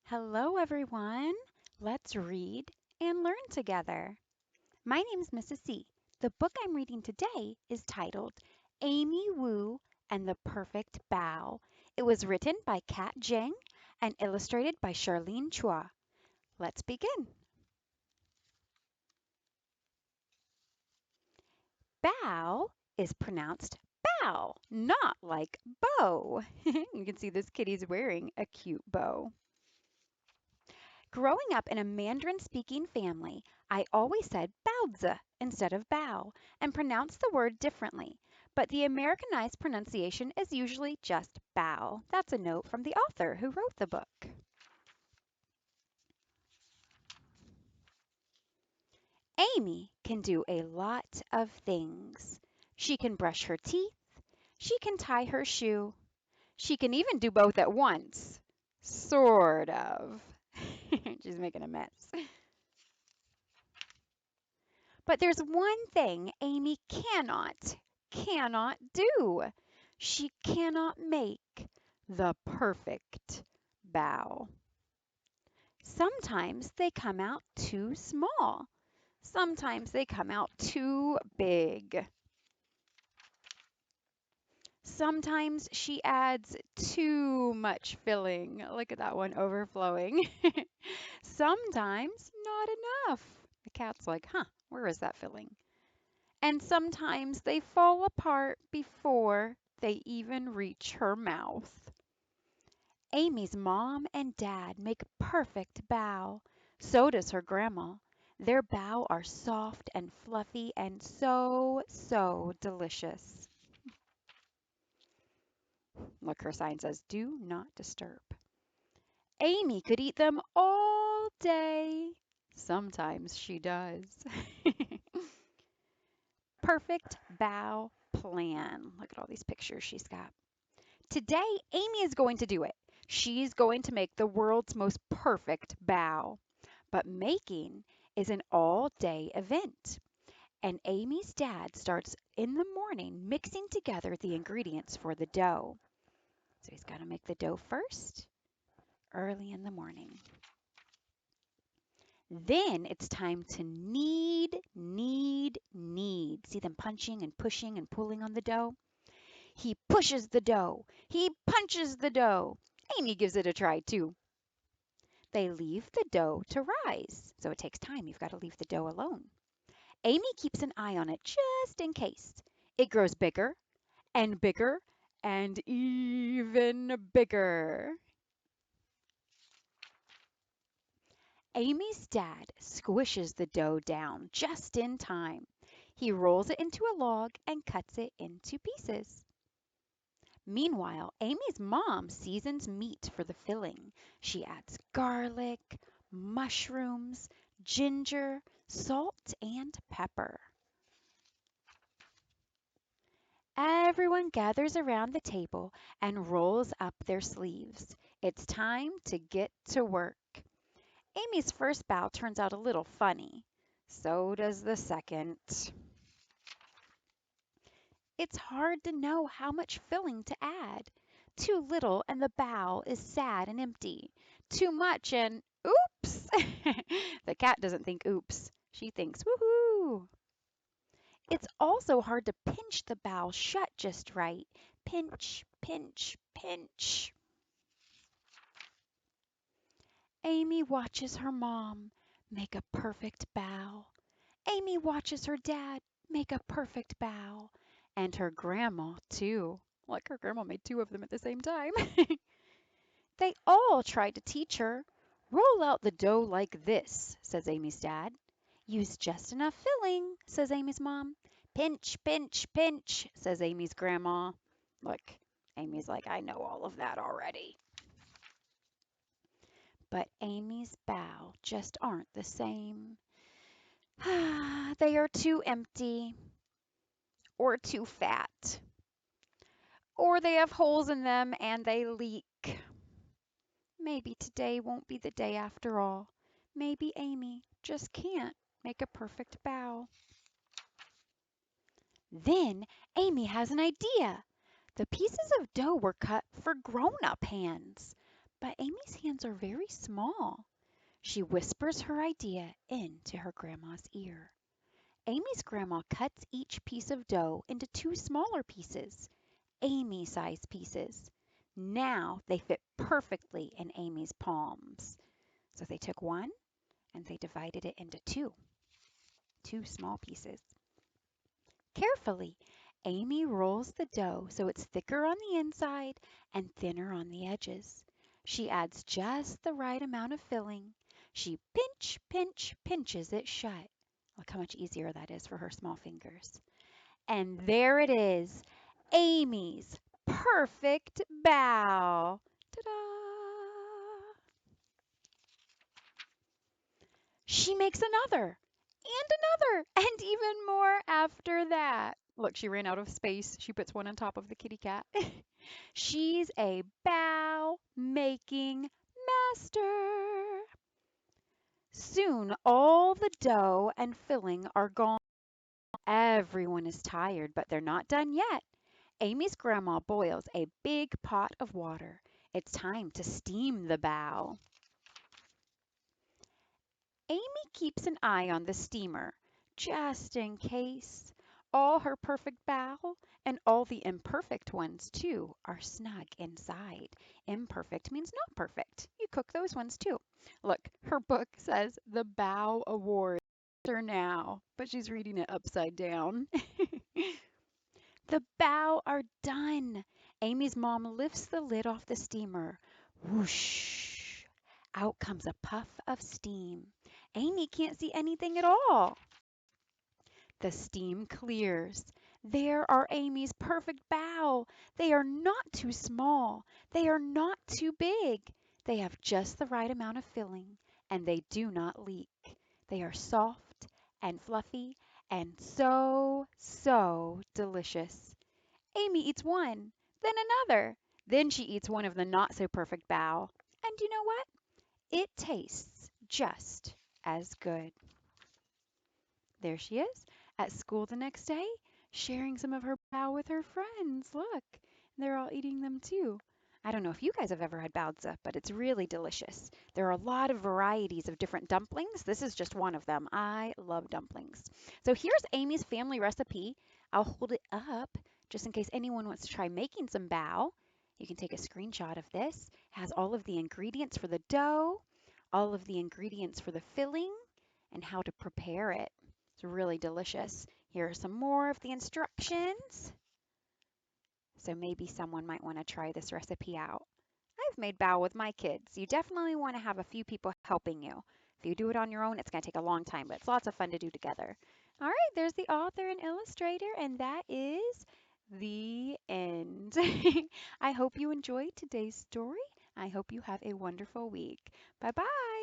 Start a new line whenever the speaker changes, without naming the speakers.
Hello, everyone. Let's read and learn together. My name is Mrs. C. The book I'm reading today is titled Amy Wu and the Perfect Bow. It was written by Kat Jing and illustrated by Charlene Chua. Let's begin. Bow is pronounced bow, not like bow. You can see this kitty's wearing a cute bow. Growing up in a Mandarin speaking family, I always said baozi instead of bow and pronounced the word differently, but the Americanized pronunciation is usually just bow. That's a note from the author who wrote the book. Amy can do a lot of things. She can brush her teeth, she can tie her shoe, she can even do both at once. Sort of. She's making a mess. But there's one thing Amy cannot do. She cannot make the perfect bow. Sometimes they come out too small. Sometimes they come out too big. Sometimes she adds too much filling. Look at that one overflowing. Sometimes not enough. The cat's like, huh, where is that filling? And sometimes they fall apart before they even reach her mouth. Amy's mom and dad make a perfect bow. So does her grandma. Their bow are soft and fluffy and so delicious. Look, her sign says, do not disturb. Amy could eat them all day. Sometimes she does. Perfect bow plan. Look at all these pictures she's got. Today, Amy is going to do it. She's going to make the world's most perfect bow. But making is an all-day event. And Amy's dad starts in the morning mixing together the ingredients for the dough. So he's got to make the dough first, early in the morning. Then it's time to knead. See them punching and pushing and pulling on the dough? He pushes the dough. He punches the dough. Amy gives it a try too. They leave the dough to rise. So it takes time. You've got to leave the dough alone. Amy keeps an eye on it just in case. It grows bigger and bigger and even bigger. Amy's dad squishes the dough down just in time. He rolls it into a log and cuts it into pieces. Meanwhile, Amy's mom seasons meat for the filling. She adds garlic, mushrooms, ginger, salt, and pepper. Everyone gathers around the table and rolls up their sleeves. It's time to get to work. Amy's first bow turns out a little funny. So does the second. It's hard to know how much filling to add. Too little and the bow is sad and empty. Too much and oops! The cat doesn't think oops. She thinks woohoo! It's also hard to pinch the bow shut just right. Pinch, pinch, pinch. Amy watches her mom make a perfect bow. Amy watches her dad make a perfect bow. And her grandma, too. Like her grandma made two of them at the same time. They all tried to teach her. Roll out the dough like this, says Amy's dad. Use just enough filling, says Amy's mom. Pinch, pinch, pinch, says Amy's grandma. Look, Amy's like, I know all of that already. But Amy's bow just aren't the same. They are too empty, or too fat, or they have holes in them and they leak. Maybe today won't be the day after all. Maybe Amy just can't make a perfect bow. Then Amy has an idea. The pieces of dough were cut for grown-up hands. but Amy's hands are very small. She whispers her idea into her grandma's ear. Amy's grandma cuts each piece of dough into two smaller pieces, Amy-sized pieces. Now they fit perfectly in Amy's palms. So they took one and they divided it into two small pieces. Carefully, Amy rolls the dough so it's thicker on the inside and thinner on the edges. She adds just the right amount of filling. She pinches it shut. Look how much easier that is for her small fingers. And there it is, Amy's perfect bow. Ta-da! She makes another and another and even more after that. Look, she ran out of space. She puts one on top of the kitty cat. She's a bow making master. Soon all the dough and filling are gone. Everyone is tired, but they're not done yet. Amy's grandma boils a big pot of water. It's time to steam the bow. Amy keeps an eye on the steamer, just in case. All her perfect bow and all the imperfect ones, too, are snug inside. Imperfect means not perfect. You cook those ones, too. Look, her book says the Bow Awards are now, but she's reading it upside down. The bow are done. Amy's mom lifts the lid off the steamer. Whoosh! Out comes a puff of steam. Amy can't see anything at all. The steam clears. There are Amy's perfect bow. They are not too small. They are not too big. They have just the right amount of filling, and they do not leak. They are soft and fluffy and so delicious. Amy eats one, then another. Then she eats one of the not so perfect bow. And you know what? It tastes just as good. There she is at school the next day, sharing some of her bao with her friends. Look, they're all eating them too. I don't know if you guys have ever had baozi, but it's really delicious. There are a lot of varieties of different dumplings. This is just one of them. I love dumplings. So here's Amy's family recipe. I'll hold it up just in case anyone wants to try making some bao. You can take a screenshot of this. It has all of the ingredients for the dough, all of the ingredients for the filling, and how to prepare it. It's really delicious. Here are some more of the instructions. So maybe someone might want to try this recipe out. I've made bao with my kids. You definitely want to have a few people helping you. If you do it on your own, it's going to take a long time, but it's lots of fun to do together. All right, there's the author and illustrator, and that is the end. I hope you enjoyed today's story. I hope you have a wonderful week. Bye-bye.